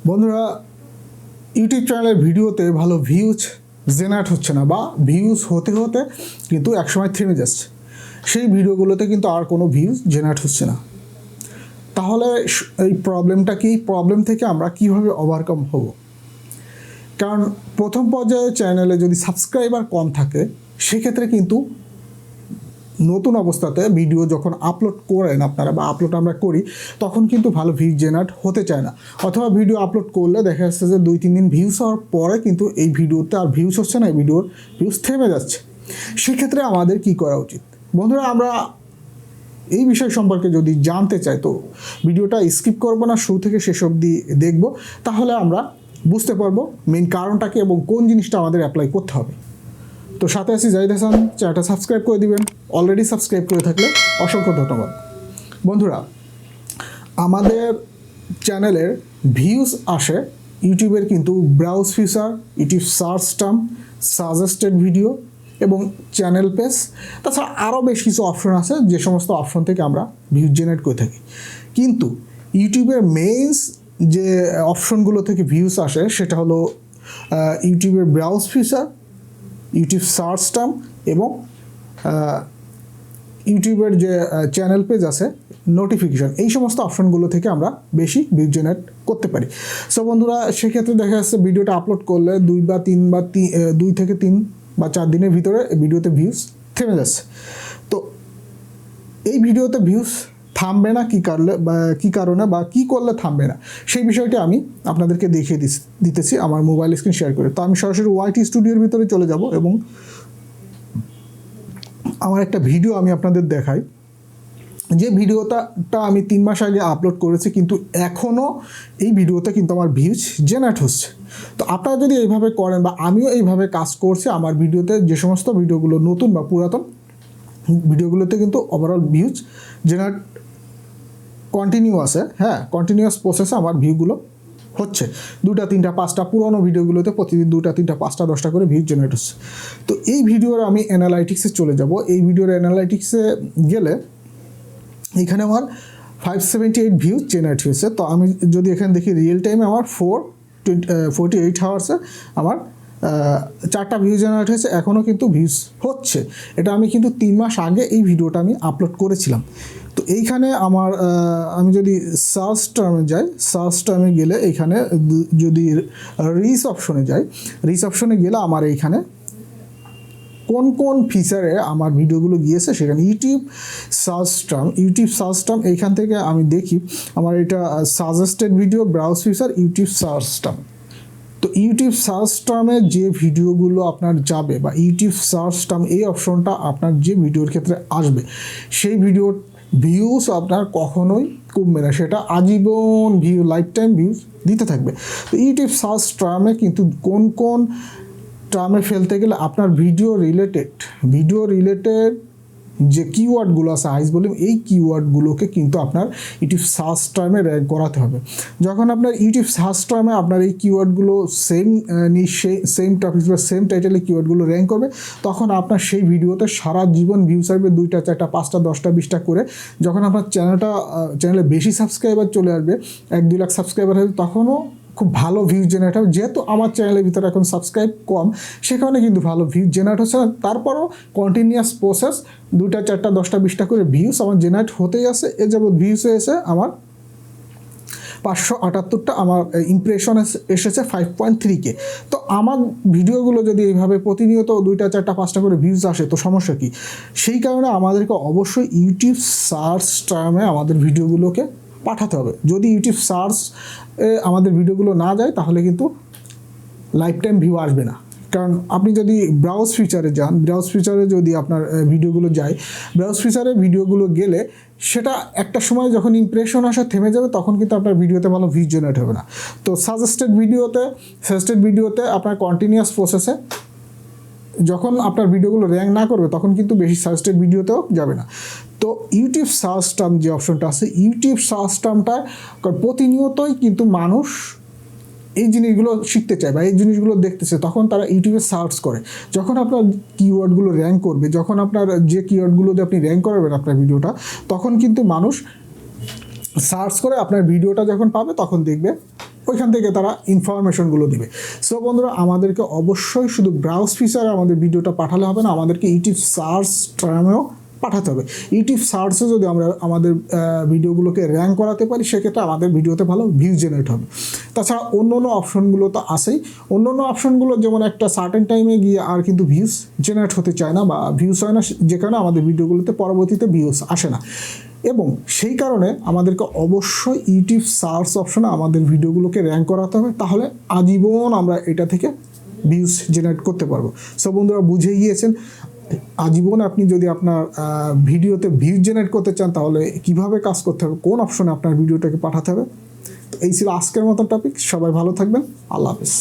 বন্ধুরা ইউটিউব চ্যানেলের ভিডিওতে ভালো ভিউজ জেনারেট হচ্ছে না বা ভিউজ হতে হতে কিন্তু একসময় থেমে যাচ্ছে, সেই ভিডিওগুলোতে কিন্তু আর কোনো ভিউজ জেনারেট হচ্ছে না। তাহলে এই প্রবলেমটা কি, প্রবলেম থেকে আমরা কিভাবে ওভারকাম হব? কারণ প্রথম পর্যায়ে চ্যানেলে যদি সাবস্ক্রাইবার কম থাকে সেক্ষেত্রে কিন্তু নতুন অবস্থাতে ভিডিও যখন আপলোড করেন আপনারা বা আপলোড আমরা করি তখন কিন্তু ভালো ভিউজ জেনারেট হতে চায় না, অথবা ভিডিও আপলোড করলে দেখা যাচ্ছে যে 2-3 দিন ভিউজ হওয়ার পরে কিন্তু এই ভিডিওতে আর ভিউজ হচ্ছে না, এই ভিডিওর ভিউজ থেমে যাচ্ছে। সেক্ষেত্রে আমাদের কি করা উচিত? বন্ধুরা আমরা এই বিষয় সম্পর্কে যদি জানতে চাই তো ভিডিওটা স্কিপ করব না, শুরু থেকে শেষ অবধি দেখব, তাহলে আমরা বুঝতে পারবো মেইন কারণটা কি এবং কোন জিনিসটা আমাদের অ্যাপ্লাই করতে হবে। তো সাথে আছি জাহিদ হাসান, চ্যানেলটা সাবস্ক্রাইব করে দিবেন, অলরেডি সাবস্ক্রাইব করে থাকলে অসংখ্য ধন্যবাদ। বন্ধুরা আমাদের চ্যানেলের ভিউজ আসে ইউটিউবের কিন্তু browse feature, YouTube search term, suggested video এবং চ্যানেল পেজ, তাছাড়া আরও বেশ কিছু অপশন আছে যে সমস্ত অপশন থেকে আমরা ভিউজ জেনারেট করে থাকি। কিন্তু ইউটিউবের মেইনস যে অপশনগুলো থেকে ভিউজ আসে সেটা হলো ইউটিউবের browse feature, YouTube search term এবং ইউটিউবের যে চ্যানেল পেজ আছে, নোটিফিকেশান, এই সমস্ত অপশনগুলো থেকে আমরা বেশি ভিউ জেনারেট করতে পারি। সো বন্ধুরা সেক্ষেত্রে দেখা যাচ্ছে ভিডিওটা আপলোড করলে 2 থেকে 3 বা 4 দিনের ভিতরে ভিডিওতে ভিউজ থেমে যাচ্ছে। তো এই ভিডিওতে ভিউজ থামবে না কী কারণে বা কী করলে থামবে না, সেই বিষয়টি আমি আপনাদেরকে দেখিয়ে দিতেছি আমার মোবাইল স্ক্রিন শেয়ার করে। তো আমি সরাসরি ওয়াইটি স্টুডিওর ভিতরে চলে যাব এবং আমার একটা ভিডিও আমি আপনাদের দেখাই, যে ভিডিওটা আমি 3 মাস আগে আপলোড করেছি, কিন্তু এখনও এই ভিডিওতে কিন্তু আমার ভিউজ জেনারেট হচ্ছে। তো আপনারা যদি এইভাবে করেন বা আমিও এইভাবে কাজ করছি, আমার ভিডিওতে যে সমস্ত ভিডিওগুলো নতুন বা পুরাতন ভিডিওগুলোতে কিন্তু ওভারঅল ভিউজ জেনারেট কন্টিনিউ আছে, হ্যাঁ কন্টিনিউয়াস প্রসেসে আমার ভিউগুলো হচ্ছে। 2টা 3টা 5টা পুরোনো ভিডিওগুলোতে প্রতিদিন 2টা 3টা 5টা 10টা করে ভিউজ জেনারেট হচ্ছে। তো এই ভিডিওর আমি অ্যানালাইটিক্সে চলে যাব। এই ভিডিওর অ্যানালাইটিক্সে গেলে এখানে আমার 578 ভিউজ জেনারেট হয়েছে। তো আমি যদি এখানে দেখি রিয়েল টাইমে আমার 48 আওয়ার্সে আমার 4টা ভিউজ জেনারেট হয়েছে, এখনও কিন্তু ভিউজ হচ্ছে। এটা আমি কিন্তু 3 মাস আগে এই ভিডিওটা আমি আপলোড করেছিলাম। তো এইখানে আমার আমি যদি সার্চ টার্মে যাই, সার্চ টার্মে গেলে এইখানে যদি রিচ অপশনে যাই, রিচ অপশনে গেলে আমার এইখানে কোন কোন ফিচারে আমার ভিডিওগুলো গিয়েছে সেখানে ইউটিউব সার্চ টার্ম এইখান থেকে আমি দেখি আমার এটা suggested video, browse feature, YouTube search term. তো ইউটিউব সার্চ টার্মে যে ভিডিওগুলো আপনার যাবে বা ইউটিউব সার্চ টার্ম এই অপশনটা আপনার যে ভিডিওর ক্ষেত্রে আসবে সেই ভিডিওর ভিউজ আপনার কখনোই কমবে না, সেটা আজীবন লাইফ টাইম ভিউজ দিতে থাকবে। তো ইউটিউব সার্চ টার্মে কিন্তু কোন টার্মে ফেলতে গেলে আপনার ভিডিও রিলেটেড যে কিওয়ার্ডগুলো আছে হাইস ভলিউম, এই কিওয়ার্ডগুলোকে কিন্তু আপনার ইউটিউব সার্চ টার্মে র্যাঙ্ক করাতে হবে। যখন আপনার ইউটিউব সার্চ টার্মে আপনার এই কিওয়ার্ডগুলো সেম টপিক বা সেম টাইটেলের কিওয়ার্ডগুলো র্যাঙ্ক করবে, তখন আপনার সেই ভিডিওতে সারা জীবন ভিউজ আসবে 2টা 4টা 5টা 10টা 20টা করে। যখন আপনার চ্যানেলে বেশি সাবস্ক্রাইবার চলে আসবে, 1-2 লাখ সাবস্ক্রাইবার হবে, তখনও খুব ভালো ভিউজ জেনারেট হবে। যেহেতু আমার চ্যানেলের ভিতরে এখন সাবস্ক্রাইব কম, সেখানে কিন্তু ভালো ভিউজ জেনারেট হচ্ছে না, তারপরও কন্টিনিউয়াস প্রসেস 2টা 4টা 10টা 20টা করে ভিউজ আমার জেনারেট হতেই আছে। এ যাবৎ ভিউজ হয়েছে আমার 578টা, আমার ইমপ্রেশন এসেছে 5.3K। তো আমার ভিডিওগুলো যদি এইভাবে প্রতিনিয়ত 2টা 4টা 5টা করে ভিউজ আসে তো সমস্যা কী? সেই কারণে আমাদেরকে অবশ্যই ইউটিউব সার্চ টার্মে আমাদের ভিডিওগুলোকে পাঠাতে হবে। যদি ইউটিউব সার্চ আমাদের ভিডিওগুলো না যায় তাহলে কিন্তু লাইফ টাইম ভিউ আসবে না। কারণ আপনি যদি ব্রাউজ ফিচারে যান, ব্রাউজ ফিচারে যদি আপনার ভিডিওগুলো যায়, ব্রাউজ ফিচারে ভিডিওগুলো গেলে সেটা একটা সময় যখন ইমপ্রেশন আসা থেমে যাবে তখন কিন্তু আপনার ভিডিওতে ভালো ভিউজ জেনারেট হবে না। তো সাজেস্টেড ভিডিওতে আপনার কন্টিনিউয়াস প্রসেসে যখন আপনার ভিডিওগুলো র্যাঙ্ক না করবে তখন কিন্তু বেশি সাজেস্টেড ভিডিওতেও যাবে না। তো ইউটিউব সার্চ টার্ম যে অপশনটা আছে, ইউটিউব সার্চ টার্মটা প্রতিনিয়তই কিন্তু মানুষ এই জিনিসগুলো শিখতে চায় বা এই জিনিসগুলো দেখতেছে, তখন তারা ইউটিউবে সার্চ করে। যখন আপনার কিওয়ার্ডগুলো র্যাঙ্ক করবে, যখন আপনার যে কিওয়ার্ডগুলো দিয়ে আপনি র্যাঙ্ক করাবেন আপনার ভিডিওটা, তখন কিন্তু মানুষ সার্চ করে আপনার ভিডিওটা যখন পাবে তখন দেখবে ওইখান থেকে তারা ইনফরমেশনগুলো দিবে। সো বন্ধুরা, আমাদেরকে অবশ্যই শুধু ব্রাউজ ফিচারে আমাদের ভিডিওটা পাঠালে হবে না, আমাদেরকে ইউটিউব সার্চ টার্মেও পাঠাতে হবে। ইউটিউব সার্চে যদি আমরা আমাদের ভিডিওগুলোকে র্যাঙ্ক করাতে পারি, সেক্ষেত্রে আমাদের ভিডিওতে ভালো ভিউজ জেনারেট হবে। তাছাড়া অন্য অন্য অপশনগুলো তো আসেই, অন্য অন্য অপশনগুলো যেমন একটা সার্টেন টাইমে গিয়ে আর কিন্তু ভিউজ জেনারেট হতে চায় না বা ভিউজ হয় না, যে কারণে আমাদের ভিডিওগুলোতে পরবর্তীতে ভিউজ আসে না। এবং সেই কারণে আমাদেরকে অবশ্যই ইউটিউব সার্চ অপশনে আমাদের ভিডিওগুলোকে র্যাঙ্ক করাতে হবে, তাহলে আজীবন আমরা এটা থেকে ভিউজ জেনারেট করতে পারবো। সো বন্ধুরা, বুঝে গিয়েছেন আজীবন আপনি যদি আপনার ভিডিওতে ভিউজ জেনারেট করতে চান, তাহলে কিভাবে কাজ করতে হবে, কোন অপশনে আপনার ভিডিওটাকে পাঠাতে হবে। তো এই ছিল আজকের মতো টপিক। সবাই ভালো থাকবেন। আল্লাহ হাফেজ।